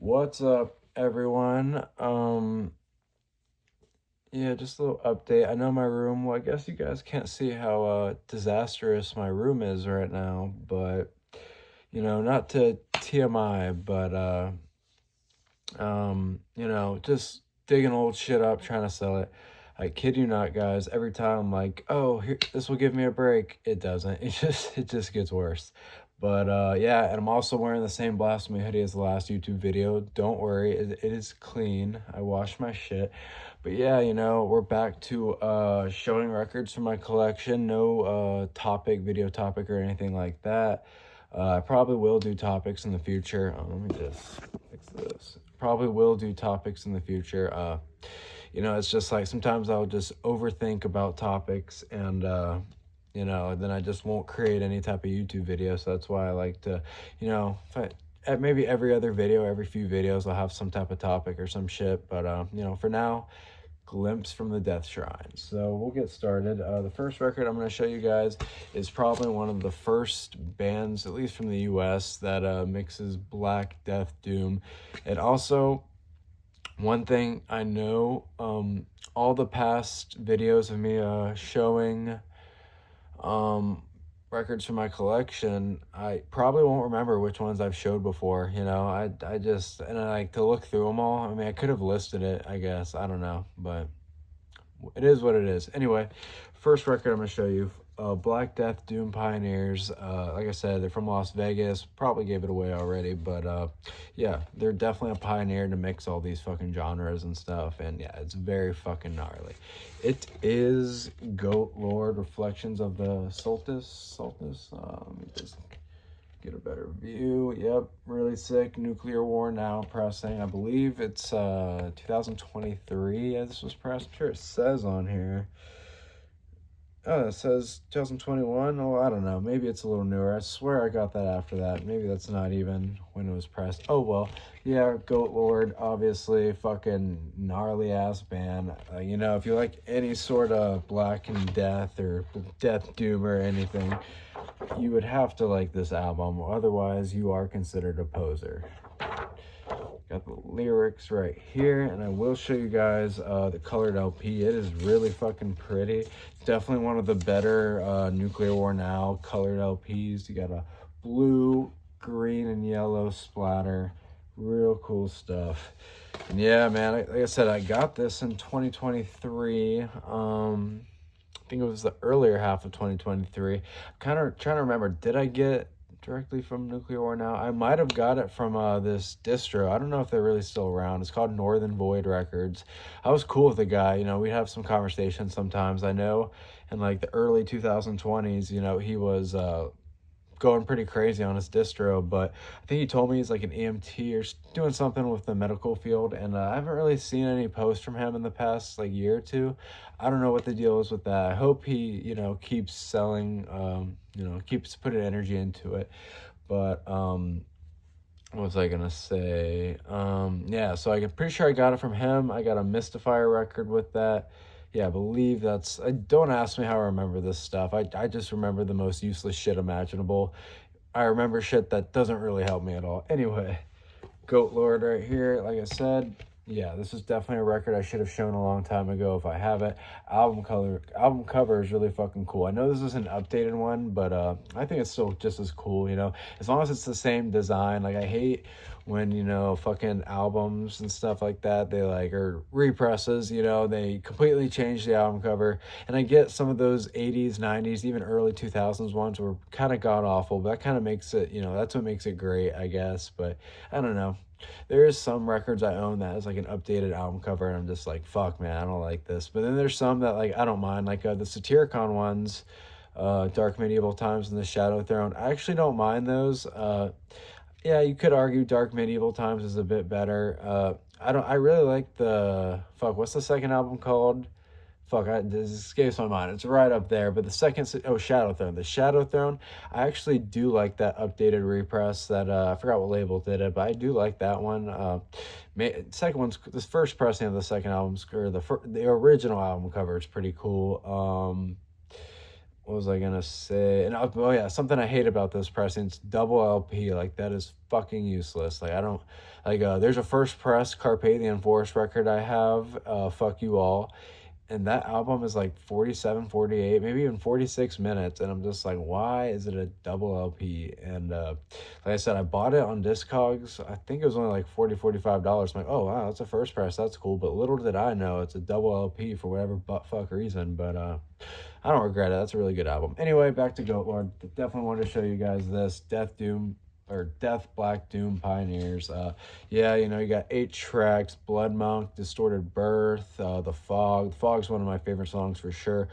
What's up, everyone? Yeah, just a little update. I know my room, well, I guess you guys can't see how disastrous my room is right now, but not to TMI, but just digging old shit up, trying to sell it. I kid you not, guys. Every time I'm like, oh, here, this will give me a break. It doesn't. It just gets worse. But yeah, and I'm also wearing the same Blasphemy hoodie as the last YouTube video. Don't worry, it is clean. I washed my shit. But yeah, we're back to showing records from my collection. No video topic or anything like that. I probably will do topics in the future. Let me just fix this. Probably will do topics in the future. It's just like sometimes I'll just overthink about topics and then I just won't create any type of YouTube video. So that's why I like to, if I, at maybe every other video, every few videos, I'll have some type of topic or some shit. But for now, glimpse from the Death Shrine. So we'll get started. The first record I'm going to show you guys is probably one of the first bands, at least from the US, that mixes black death doom. And also, one thing I know, all the past videos of me showing records from my collection, I probably won't remember which ones I've showed before. And I like to look through them all. I mean, I could have listed it, I guess. I don't know, but it is what it is. Anyway, first record I'm going to show you, Black Death Doom Pioneers. Like I said, they're from Las Vegas. Probably gave it away already, but yeah, they're definitely a pioneer to mix all these fucking genres and stuff. And yeah, it's very fucking gnarly. It is Goat Lord, Reflections of the Solstice. Let me just get a better view. Yep, really sick. Nuclear War Now pressing. I believe it's 2023 as this was pressed. I'm sure it says on here. Oh, it says 2021. Oh, I don't know. Maybe it's a little newer. I swear I got that after that. Maybe that's not even when it was pressed. Oh, well. Yeah, Goat Lord, obviously, fucking gnarly ass band. If you like any sort of Black and Death or Death Doom or anything, you would have to like this album. Otherwise, you are considered a poser. Got the lyrics right here, and I will show you guys the colored LP. It is really fucking pretty. It's definitely one of the better Nuclear War Now colored LPs. You got a blue, green, and yellow splatter. Real cool stuff. And yeah, man, like I said, I got this in 2023. I think it was the earlier half of 2023. Kind of trying to remember, did I get directly from Nuclear War Now? I might have got it from this distro. I don't know if they're really still around. It's called Northern Void Records. I was cool with the guy. We'd have some conversations sometimes. I know in like the early 2020s, he was going pretty crazy on his distro, but I think he told me he's like an EMT or doing something with the medical field, and I haven't really seen any posts from him in the past like year or two. I don't know what the deal is with that. I hope he keeps selling, keeps putting energy into it. But what was I gonna say? Yeah, so I'm pretty sure I got it from him. I got a Mystifier record with that. Yeah, I believe that's. Don't ask me how I remember this stuff. I just remember the most useless shit imaginable. I remember shit that doesn't really help me at all. Anyway, Goat Lord right here. Like I said, yeah, this is definitely a record I should have shown a long time ago if I have it. Album cover is really fucking cool. I know this is an updated one, but I think it's still just as cool, as long as it's the same design. Like I hate when, fucking albums and stuff like that, they like are represses, they completely change the album cover. And I get some of those 80s, 90s, even early 2000s ones were kind of god awful, but that kind of makes it, that's what makes it great, I guess. But I don't know. There is some records I own that has like an updated album cover, and I'm just like, fuck, man, I don't like this. But then there's some that like I don't mind, like the Satyricon ones, Dark Medieval Times and the Shadow Throne. I actually don't mind those. Yeah, you could argue Dark Medieval Times is a bit better. I really like the fuck. What's the second album called? Fuck, this escapes my mind. It's right up there. But the second, Shadow Throne. The Shadow Throne, I actually do like that updated repress that, I forgot what label did it, but I do like that one. Second one's, this first pressing of the second album's, or the original album cover is pretty cool. what was I gonna say? And oh yeah, something I hate about this pressing, it's double LP. Like that is fucking useless. Like I don't like. There's a first press Carpathian Forest record I have. Fuck You All, and that album is like 47, 48, maybe even 46 minutes, and I'm just like, why is it a double LP? And like I said, I bought it on Discogs. I think it was only like $40, $45. I'm like, oh wow, that's a first press, that's cool. But little did I know it's a double LP for whatever butt fuck reason. But I don't regret it. That's a really good album. Anyway, back to Goat Lord. Definitely wanted to show you guys this Death Black Doom Pioneers. Yeah, you know, you got 8 tracks: Blood Monk, Distorted Birth, The Fog. The Fog's one of my favorite songs for sure.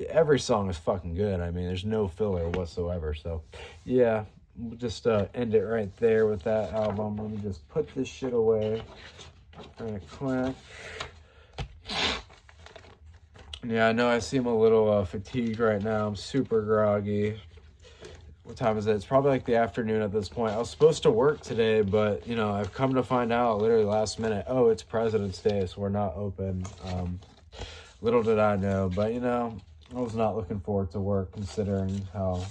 Every song is fucking good. I mean, there's no filler whatsoever. So yeah, we'll just end it right there with that album. Let me just put this shit away right quick. Yeah, I know I seem a little fatigued right now. I'm super groggy. What time is it? It's probably like the afternoon at this point. I was supposed to work today, but, you know, I've come to find out literally last minute, oh, it's President's Day, so we're not open. Little did I know, but, you know, I was not looking forward to work considering how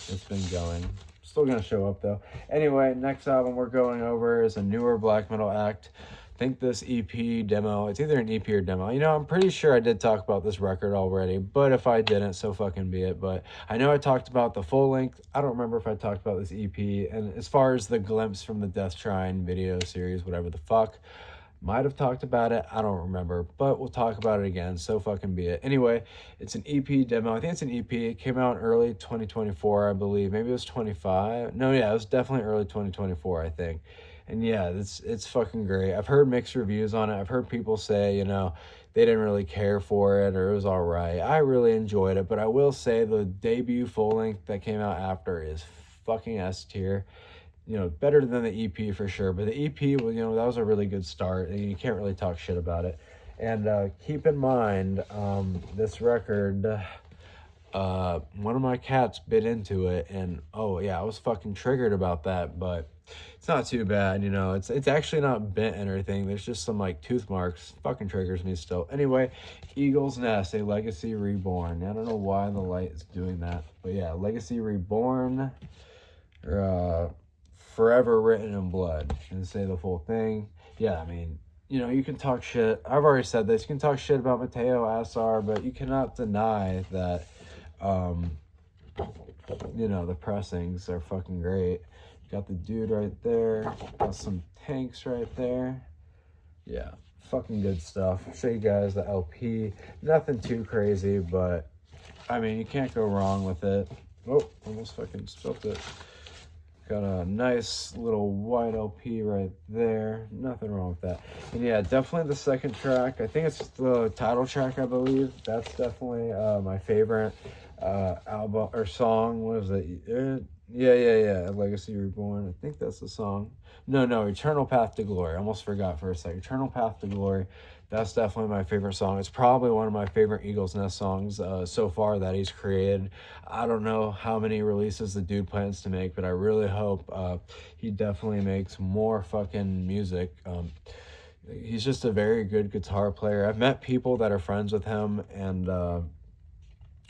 it's been going. Still going to show up, though. Anyway, next album we're going over is a newer black metal act. Think this EP demo, it's either an EP or demo. You know, I'm pretty sure I did talk about this record already, but if I didn't, so fucking be it. But I know I talked about the full length. I don't remember if I talked about this EP. And as far as the glimpse from the Death Shrine video series, whatever the fuck, might have talked about it. I don't remember, but we'll talk about it again. So fucking be it. Anyway, it's an EP demo. I think it's an EP. It came out in early 2024, I believe. Maybe it was 25. No, yeah, it was definitely early 2024, I think. And yeah, it's fucking great. I've heard mixed reviews on it. I've heard people say, you know, they didn't really care for it or it was all right. I really enjoyed it, but I will say the debut full length that came out after is fucking S tier. You know, better than the EP for sure. But the EP, well, you know, that was a really good start. And you can't really talk shit about it. And keep in mind, this record, one of my cats bit into it. And, oh, yeah, I was fucking triggered about that. But it's not too bad, you know. It's actually not bent and everything. There's just some, like, tooth marks. Fucking triggers me still. Anyway, Eagle's Nest, A Legacy Reborn. I don't know why the light is doing that. But, yeah, Legacy Reborn. Forever Written in Blood, and say the full thing. Yeah, I mean, you know, you can talk shit. I've already said this. You can talk shit about Mateo Asar, but you cannot deny that, you know, the pressings are fucking great. Got the dude right there. Got some tanks right there. Yeah, fucking good stuff. I'll show you guys the LP. Nothing too crazy, but, I mean, you can't go wrong with it. Oh, almost fucking spilled it. Got a nice little white LP right there. Nothing wrong with that. And yeah, definitely the second track. I think it's the title track, I believe. That's definitely my favorite album or song. What is it? Yeah. Legacy Reborn. I think that's the song. No, Eternal Path to Glory. I almost forgot for a second. Eternal Path to Glory. That's definitely my favorite song. It's probably one of my favorite Eagle's Nest songs so far that he's created. I don't know how many releases the dude plans to make, but I really hope he definitely makes more fucking music. He's just a very good guitar player. I've met people that are friends with him, and,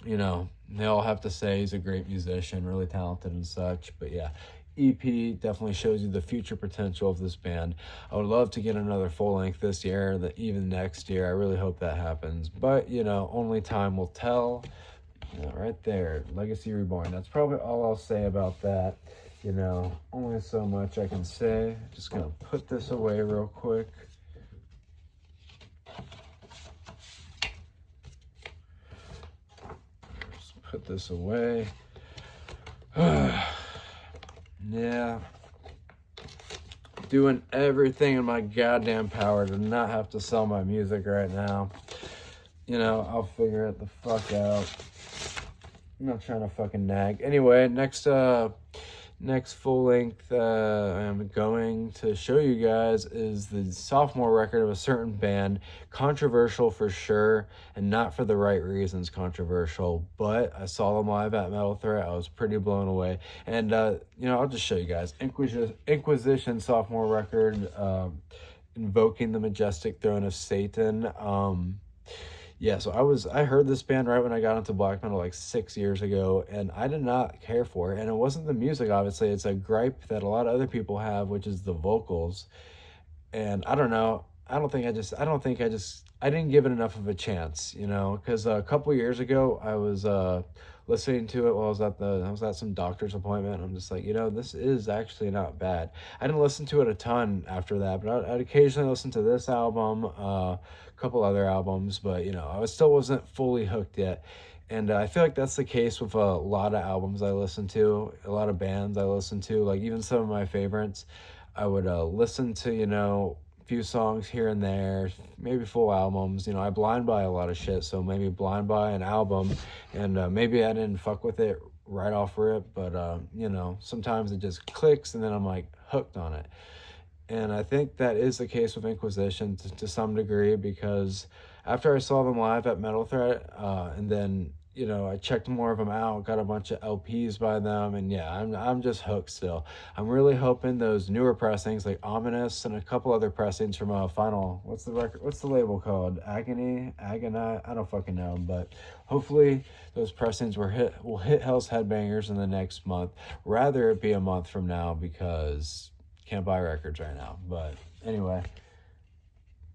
you know, they all have to say he's a great musician, really talented and such. But yeah, EP definitely shows you the future potential of this band. I would love to get another full length this year, even next year. I really hope that happens. But, you know, only time will tell. You know, right there, Legacy Reborn. That's probably all I'll say about that. You know, only so much I can say. Just gonna put this away real quick. Just put this away. Yeah, doing everything in my goddamn power to not have to sell my music right now. You know, I'll figure it the fuck out. I'm not trying to fucking nag. Anyway, next full length I'm going to show you guys is the sophomore record of a certain band. Controversial for sure, and not for the right reasons controversial, but I saw them live at Metal Threat. I was pretty blown away. And you know, I'll just show you guys. Inquisition sophomore record, Invoking the Majestic Throne of Satan. Yeah, so I heard this band right when I got into black metal like 6 years ago, and I did not care for it. And it wasn't the music, obviously. It's a gripe that a lot of other people have, which is the vocals. And I don't know. I didn't give it enough of a chance, because a couple years ago I was listening to it while I was at some doctor's appointment. And I'm just like, this is actually not bad. I didn't listen to it a ton after that, but I'd occasionally listen to this album, a couple other albums, but still wasn't fully hooked yet. And I feel like that's the case with a lot of albums I listen to, a lot of bands I listen to, like even some of my favorites. I would listen to, a few songs here and there, maybe full albums. I blind buy a lot of shit, so maybe blind buy an album, and maybe I didn't fuck with it right off rip, but sometimes it just clicks, and then I'm like hooked on it. And I think that is the case with Inquisition to some degree, because after I saw them live at Metal Threat, and then I checked more of them out, got a bunch of LPs by them, and yeah, I'm just hooked still. I'm really hoping those newer pressings like Ominous and a couple other pressings from Final. What's the record? What's the label called? Agony. I don't fucking know, but hopefully those pressings will hit Hell's Headbangers in the next month. Rather it be a month from now, because can't buy records right now. But anyway,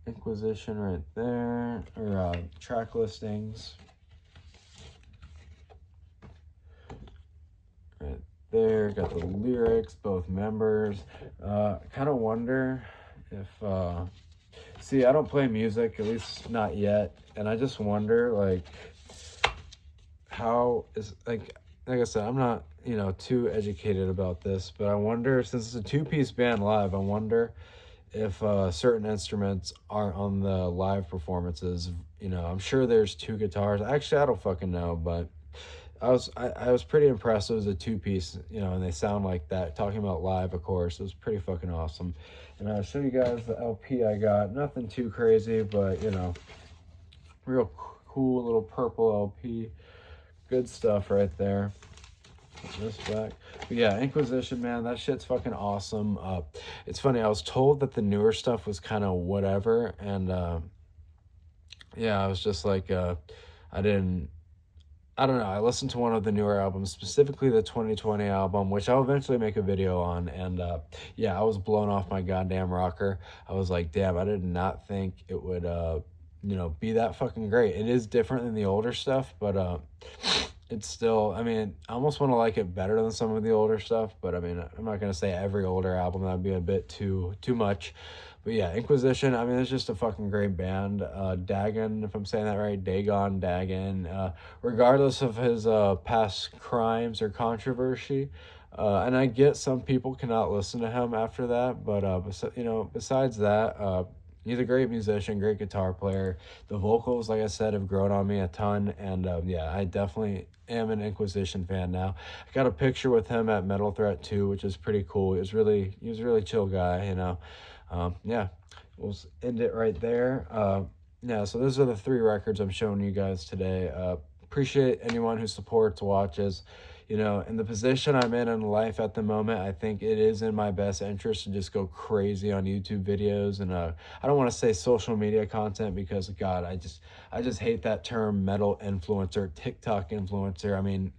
Inquisition right there, or track listings right there. Got the lyrics, both members. Kind of wonder if see, I don't play music, at least not yet, and I just wonder like how is like I said, I'm not too educated about this, but I wonder, since it's a two-piece band live, I wonder if certain instruments aren't on the live performances. I'm sure there's two guitars. Actually, I don't fucking know, but I was pretty impressed. It was a two-piece, and they sound like that. Talking about live, of course, it was pretty fucking awesome. And I'll show you guys the LP I got. Nothing too crazy, but real cool little purple LP. Good stuff right there. Put this back. But yeah, Inquisition, man, that shit's fucking awesome. It's funny, I was told that the newer stuff was kind of whatever, and yeah, I was just like, I don't know. I listened to one of the newer albums, specifically the 2020 album, which I'll eventually make a video on. And yeah, I was blown off my goddamn rocker. I was like, damn, I did not think it would, be that fucking great. It is different than the older stuff, but it's still, I mean, I almost want to like it better than some of the older stuff. But I mean, I'm not going to say every older album. That'd be a bit too much. But yeah, Inquisition, I mean, it's just a fucking great band. Dagon, if I'm saying that right, Dagon, regardless of his past crimes or controversy. And I get some people cannot listen to him after that, but besides that, he's a great musician, great guitar player. The vocals, like I said, have grown on me a ton, and yeah, I definitely am an Inquisition fan now. I got a picture with him at Metal Threat 2, which is pretty cool. He was a really chill guy. Yeah, we'll end it right there. Yeah, so those are the 3 records I'm showing you guys today. Appreciate anyone who supports, watches. In the position I'm in life at the moment, I think it is in my best interest to just go crazy on YouTube videos, and I don't want to say social media content, because God, I just hate that term, metal influencer, TikTok influencer. I mean,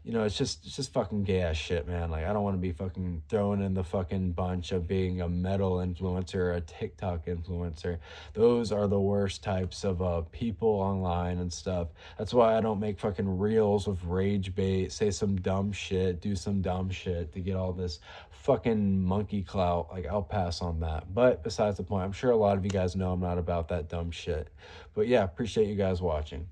it's just fucking gay ass shit, man. Like, I don't want to be fucking thrown in the fucking bunch of being a metal influencer or a TikTok influencer. Those are the worst types of people online and stuff. That's why I don't make fucking reels with rage bait, say some dumb shit, do some dumb shit to get all this fucking monkey clout. Like, I'll pass on that. But besides the point, I'm sure a lot of you guys know I'm not about that dumb shit. But yeah, appreciate you guys watching.